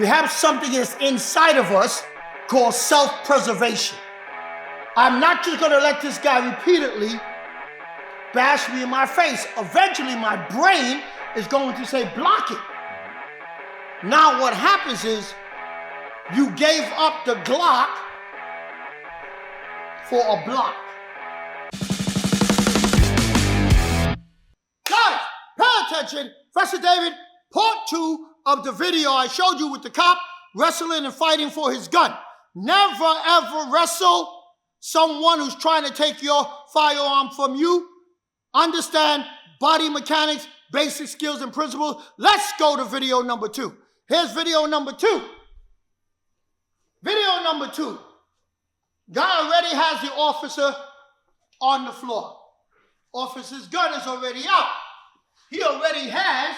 we have something that's inside of us called self-preservation. I'm not just going to let this guy repeatedly bash me in my face. Eventually, my brain is going to say, block it. Now, what happens is you gave up the Glock for a block. Guys, pay attention. Professor David, part 2 of the video I showed you with the cop wrestling and fighting for his gun. Never ever wrestle someone who's trying to take your firearm from you. Understand body mechanics, basic skills and principles. Let's go to video number 2. Here's video number 2. Video number 2. Guy already has the officer on the floor. Officer's gun is already out. He already has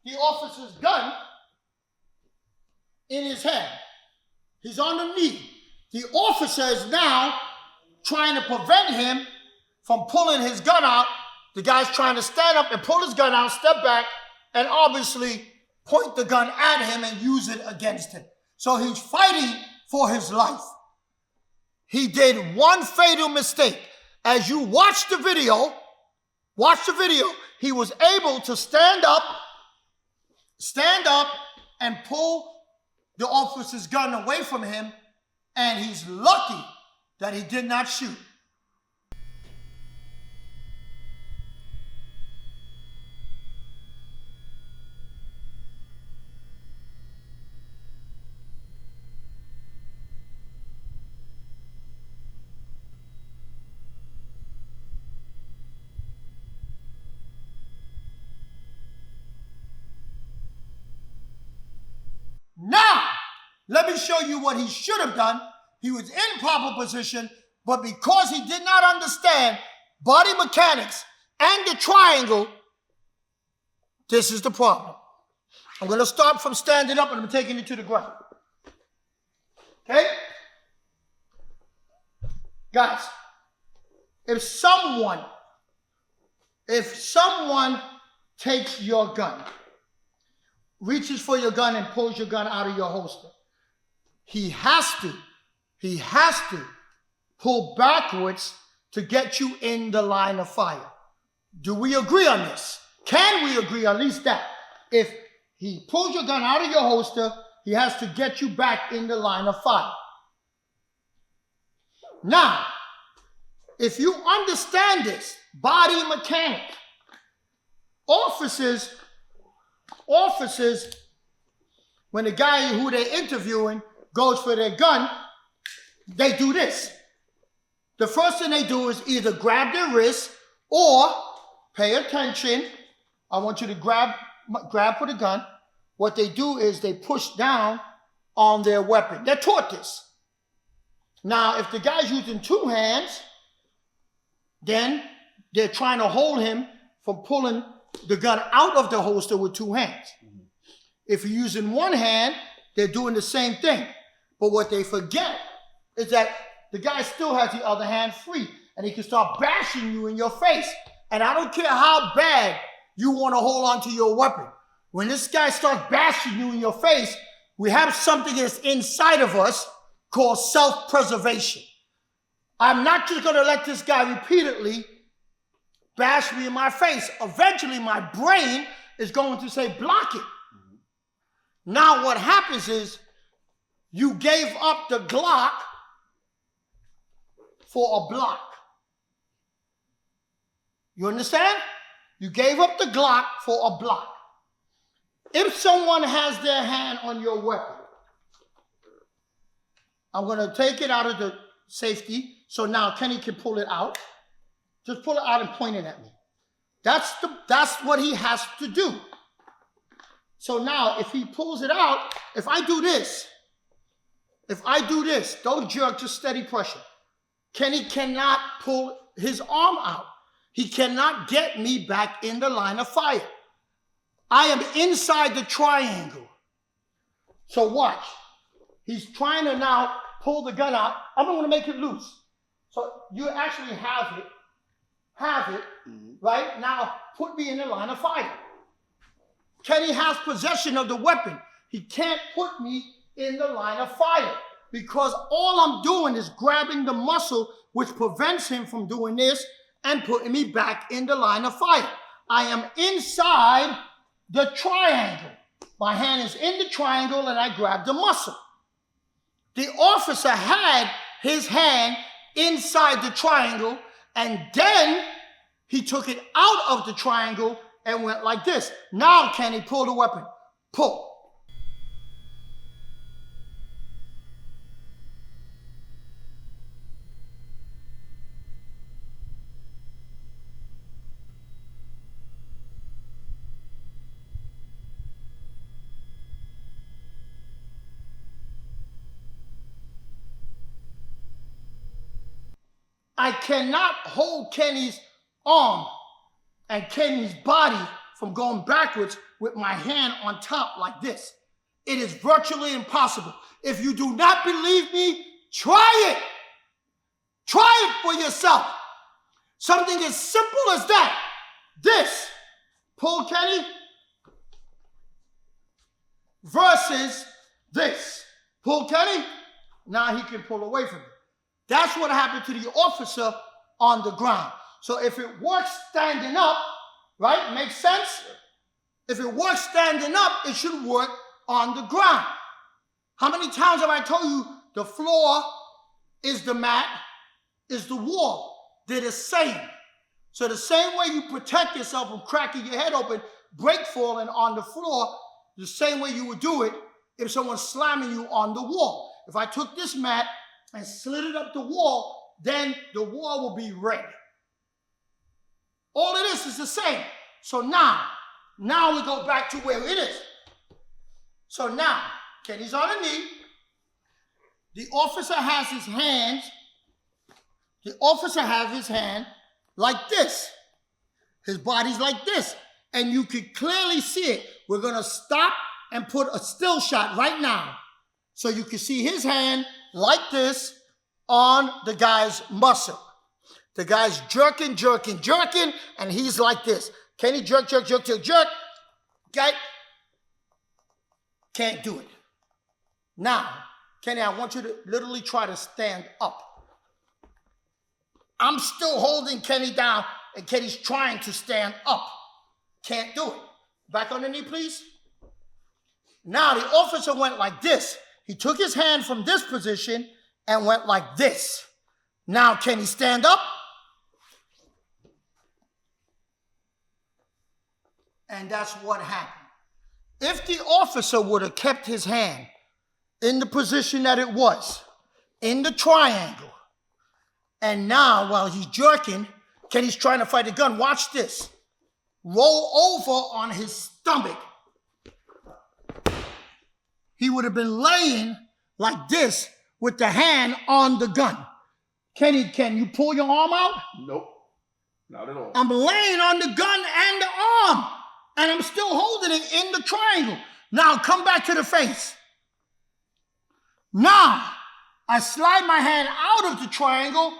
the officer's gun in his hand. He's on the knee. The officer is now trying to prevent him from pulling his gun out. The guy's trying to stand up and pull his gun out, step back, and obviously point the gun at him and use it against him. So he's fighting for his life. He did one fatal mistake. As you watch the video, he was able to stand up and pull the officer's gun away from him, and he's lucky that he did not shoot. Now, let me show you what he should have done. He was in proper position, but because he did not understand body mechanics and the triangle, this is the problem. I'm going to start from standing up and I'm taking it to the ground. Okay? Guys, if someone takes your gun, reaches for your gun and pulls your gun out of your holster, he has to pull backwards to get you in the line of fire. Do we agree on this? Can we agree on at least that? If he pulls your gun out of your holster, he has to get you back in the line of fire. Now, if you understand this, body mechanics, officers, when the guy who they're interviewing goes for their gun, they do this. The first thing they do is either grab their wrist or, pay attention, I want you to grab for the gun. What they do is they push down on their weapon. They're taught this. Now, if the guy's using 2 hands, then they're trying to hold him from pulling the gun out of the holster with 2 hands. If you're using 1 hand, they're doing the same thing. But what they forget is that the guy still has the other hand free, and he can start bashing you in your face. And I don't care how bad you want to hold on to your weapon. When this guy starts bashing you in your face, we have something that's inside of us called self-preservation. I'm not just going to let this guy repeatedly bash me in my face. Eventually, my brain is going to say, block it. Now, what happens is you gave up the Glock for a block. You understand? You gave up the Glock for a block. If someone has their hand on your weapon, I'm going to take it out of the safety, so now Kenny can pull it out. Just pull it out and point it at me. That's what he has to do. So now, if he pulls it out, if I do this, don't jerk, just steady pressure. Kenny cannot pull his arm out. He cannot get me back in the line of fire. I am inside the triangle. So watch. He's trying to now pull the gun out. I'm going to make it loose. So you actually have it, right? Now put me in the line of fire. Kenny has possession of the weapon. he can't put me in the line of fire because all I'm doing is grabbing the muscle which prevents him from doing this and putting me back in the line of fire. I am inside the triangle. My hand is in the triangle and I grab the muscle. The officer had his hand inside the triangle and then he took it out of the triangle and went like this. Now, Kenny, pull the weapon. Pull. I cannot hold Kenny's arm and Kenny's body from going backwards with my hand on top like this. It is virtually impossible. If you do not believe me, try it. Try it for yourself. Something as simple as that. This. Pull Kenny versus this. Pull Kenny. Now he can pull away from it. That's what happened to the officer on the ground. So if it works standing up, right, makes sense? If it works standing up, it should work on the ground. How many times have I told you the floor is the mat, is the wall? They're the same. So the same way you protect yourself from cracking your head open, break falling on the floor, the same way you would do it if someone's slamming you on the wall. If I took this mat and slid it up the wall, then the wall will be red. All of this is the same. So now we go back to where it is. So now, Kenny's on a knee. The officer has his hands. The officer has his hand like this. His body's like this. And you can clearly see it. We're going to stop and put a still shot right now. So you can see his hand like this on the guy's muscle. The guy's jerking, and he's like this. Kenny jerk. Okay? Can't do it. Now, Kenny, I want you to literally try to stand up. I'm still holding Kenny down, and Kenny's trying to stand up. Can't do it. Back on the knee, please. Now, the officer went like this. He took his hand from this position and went like this. Now, can he stand up? And that's what happened. If the officer would have kept his hand in the position that it was, in the triangle, and now while he's jerking, Kenny's trying to fight the gun, watch this. Roll over on his stomach. He would have been laying like this with the hand on the gun. Kenny, can you pull your arm out? Nope, not at all. I'm laying on the gun and the arm, and I'm still holding it in the triangle. Now come back to the face. Now, I slide my hand out of the triangle,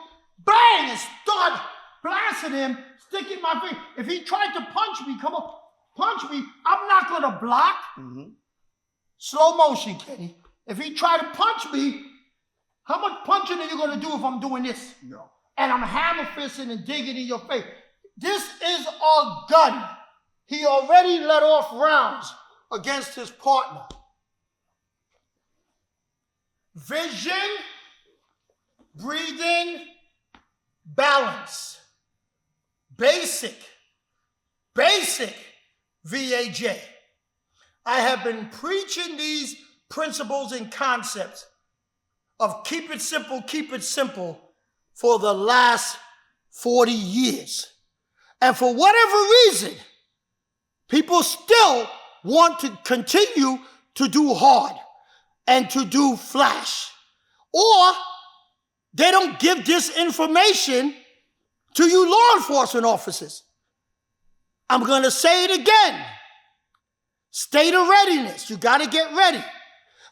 bang, and start blasting him, sticking my face. If he tried to punch me, come on, punch me, I'm not going to block. Mm-hmm. Slow motion, Kenny. If he tried to punch me, how much punching are you going to do if I'm doing this? No. And I'm hammer fisting and digging in your face. This is a gun. He already let off rounds against his partner. Vision, breathing, balance. Basic VAJ. I have been preaching these principles and concepts of keep it simple for the last 40 years. And for whatever reason, people still want to continue to do hard and to do flash. Or they don't give this information to you law enforcement officers. I'm going to say it again. State of readiness. You got to get ready.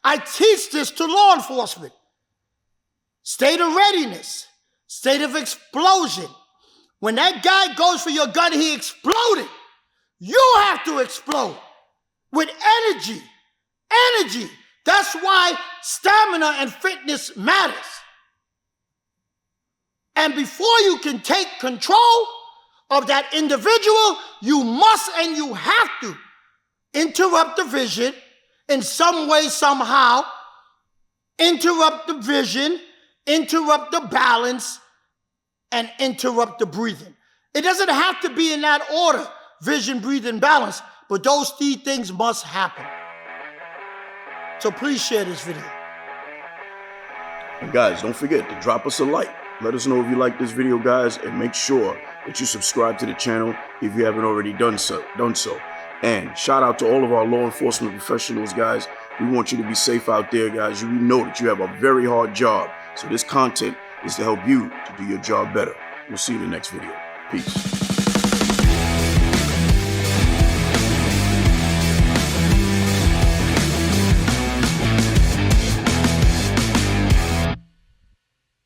I teach this to law enforcement. State of readiness. State of explosion. When that guy goes for your gun, he exploded. You have to explode with energy, energy. That's why stamina and fitness matters. And before you can take control of that individual, you must and you have to interrupt the vision in some way, somehow, interrupt the vision, interrupt the balance, and interrupt the breathing. It doesn't have to be in that order, vision, breathing, balance, but those three things must happen. So please share this video. And guys, don't forget to drop us a like. Let us know if you like this video, guys, and make sure that you subscribe to the channel if you haven't already done so. And shout out to all of our law enforcement professionals, guys. We want you to be safe out there, guys. We know that you have a very hard job. So this content is to help you to do your job better. We'll see you in the next video. Peace.